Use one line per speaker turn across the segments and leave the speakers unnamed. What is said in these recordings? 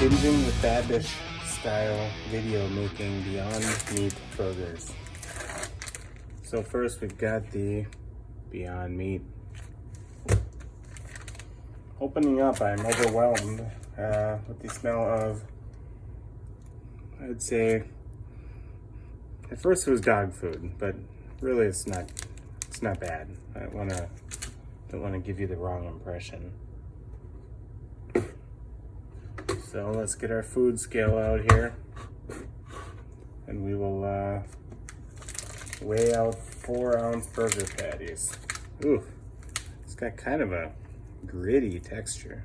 binging with Babish style video making Beyond Meat burgers. So first we've got the Beyond Meat. Opening up, I'm overwhelmed with the smell of, I'd say, at first it was dog food, but really it's not bad. I don't wanna give you the wrong impression. So let's get our food scale out here, and we will weigh out 4-ounce burger patties. Ooh, it's got kind of a gritty texture.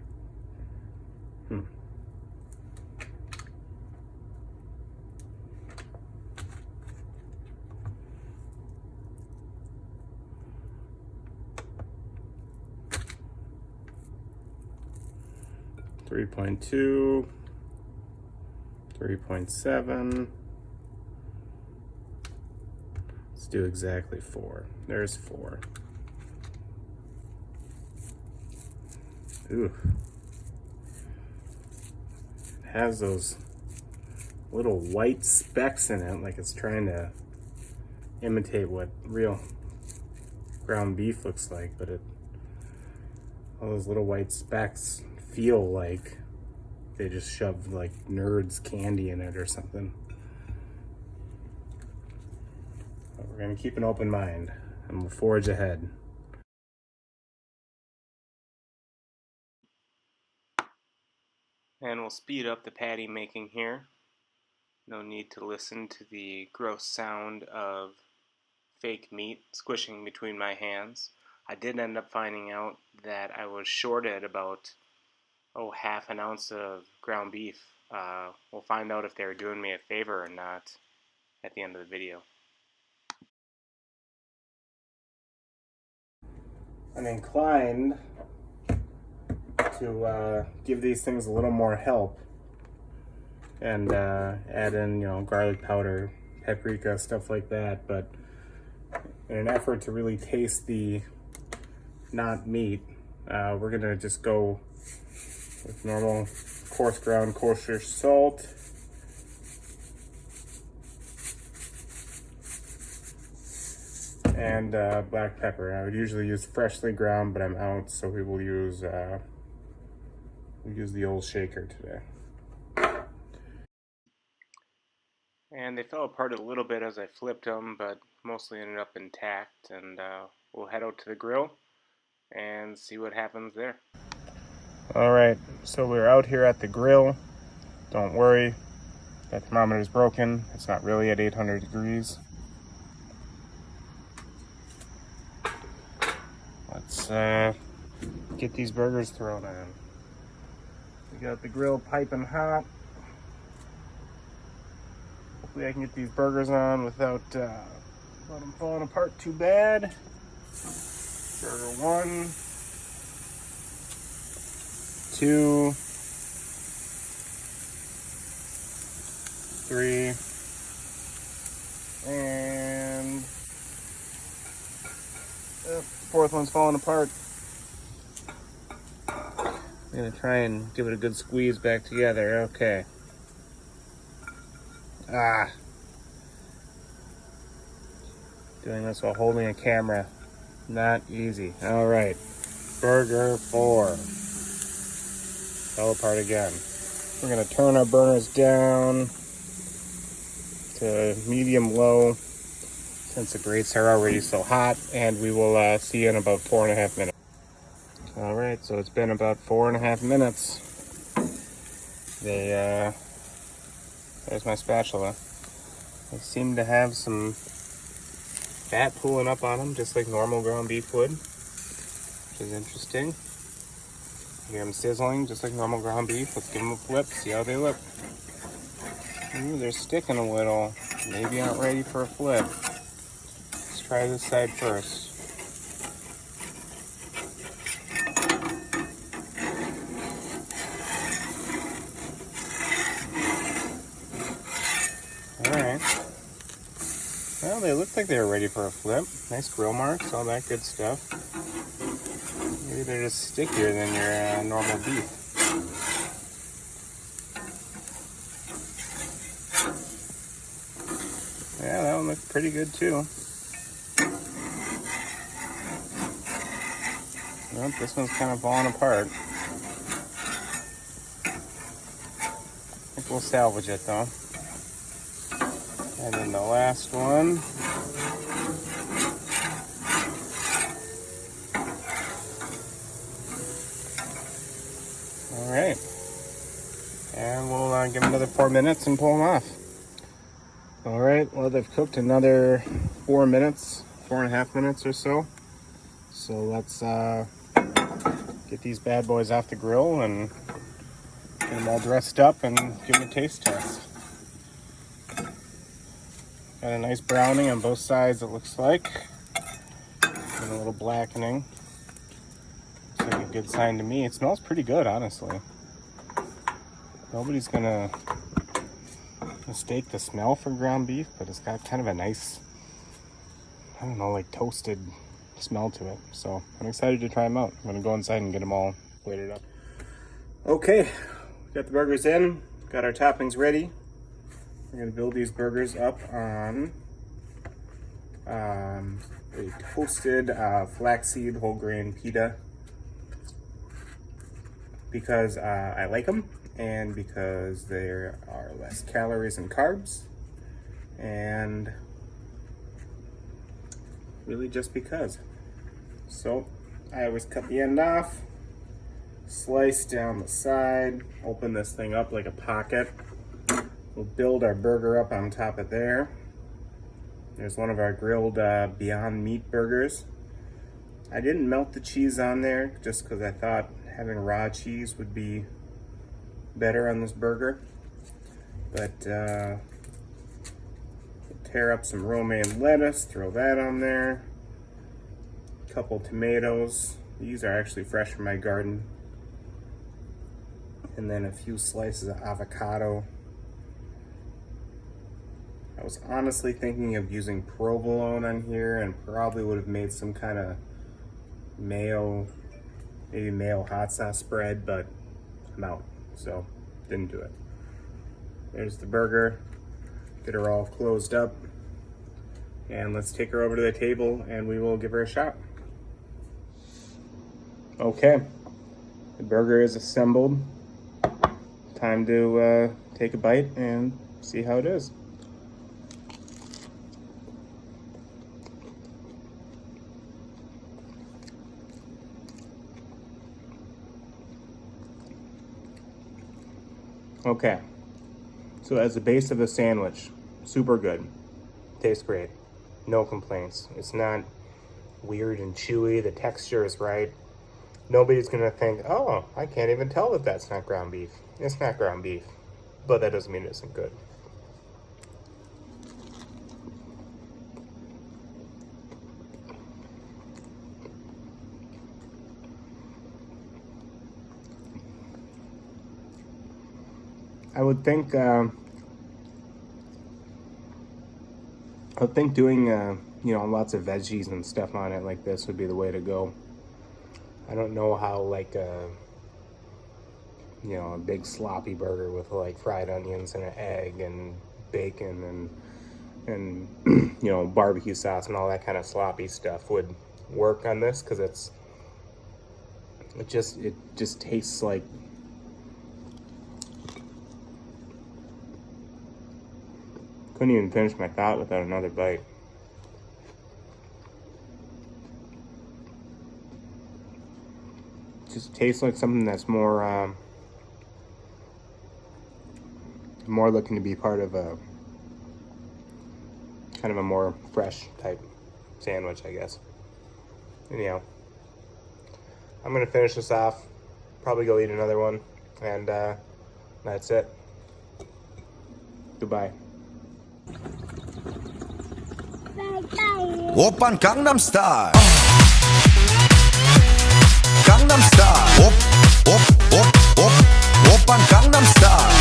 3.2, 3.7. Let's do exactly 4. There's 4. Ooh. It has those little white specks in it, like it's trying to imitate what real ground beef looks like, but all those little white specks feel like they just shoved like Nerds candy in it or something. But we're gonna keep an open mind and we'll forge ahead. And we'll speed up the patty making here. No need to listen to the gross sound of fake meat squishing between my hands. I did end up finding out that I was shorted about half an ounce of ground beef. We'll find out if they're doing me a favor or not at the end of the video. I'm inclined to give these things a little more help and add in, garlic powder, paprika, stuff like that. But in an effort to really taste the not meat, we're gonna just go with normal coarse ground kosher salt, and black pepper. I would usually use freshly ground, but I'm out, so we will use the old shaker today. And they fell apart a little bit as I flipped them, but mostly ended up intact. And we'll head out to the grill and see what happens there. All right, so we're out here at the grill. Don't worry, that thermometer is broken. It's not really at 800 degrees. Let's get these burgers thrown on. We got the grill piping hot. Hopefully I can get these burgers on without them falling apart too bad. Burger 1, 2, 3, and the 4th one's falling apart. I'm gonna try and give it a good squeeze back together. Okay. Doing this while holding a camera, not easy. All right, burger 4 fell apart again. We're gonna turn our burners down to medium low since the grates are already so hot, and we will see you in about 4.5 minutes. All right, so it's been about 4.5 minutes. There's my spatula. They seem to have some fat pooling up on them, just like normal ground beef would, which is interesting. You hear them sizzling, just like normal ground beef. Let's give them a flip, see how they look. Ooh, they're sticking a little. Maybe not ready for a flip. Let's try this side first. Alright. Well, they looked like they were ready for a flip. Nice grill marks, all that good stuff. Maybe they're just stickier than your normal beef. one looks pretty good too. Nope, this one's kind of falling apart. I think we'll salvage it though. And then the last one. All right. And we'll give them another 4 minutes and pull them off. All right, well, they've cooked another 4 minutes, 4.5 minutes or so. So let's get these bad boys off the grill and get them all dressed up and give them a taste test. Got a nice browning on both sides, it looks like. And a little blackening. Looks like a good sign to me. It smells pretty good, honestly. Nobody's gonna mistake the smell for ground beef, but it's got kind of a nice, I don't know, like toasted smell to it. So I'm excited to try them out. I'm gonna go inside and get them all plated up. Okay, got the burgers in, got our toppings ready. We're gonna build these burgers up on a toasted flaxseed whole grain pita because I like them and because there are less calories and carbs, and really just because. So I always cut the end off, slice down the side, open this thing up like a pocket. We'll build our burger up on top of there. There's one of our grilled Beyond Meat burgers. I didn't melt the cheese on there just because I thought having raw cheese would be better on this burger. But tear up some romaine lettuce, throw that on there. A couple tomatoes. These are actually fresh from my garden. And then a few slices of avocado. I was honestly thinking of using provolone on here and probably would have made some kind of mayo, maybe mayo hot sauce spread, but I'm out, so didn't do it. There's the burger. Get her all closed up. And let's take her over to the table and we will give her a shot. Okay, the burger is assembled. Time to take a bite and see how it is. Okay, so as the base of the sandwich, super good. Tastes great. No complaints. It's not weird and chewy. The texture is right. Nobody's gonna think, oh, I can't even tell that that's not ground beef. It's not ground beef, but that doesn't mean it isn't good. I would think doing you know, lots of veggies and stuff on it like this would be the way to go. I don't know how like you know, a big sloppy burger with like fried onions and an egg and bacon and you know, barbecue sauce and all that kind of sloppy stuff would work on this, because it just tastes like couldn't even finish my thought without another bite. Just tastes like something that's more looking to be part of a kind of a more fresh type sandwich, I guess. Anyhow, I'm gonna finish this off, probably go eat another one, and that's it. Goodbye.
Oppan Gangnam Style. Gangnam Style. Oppan Gangnam Style.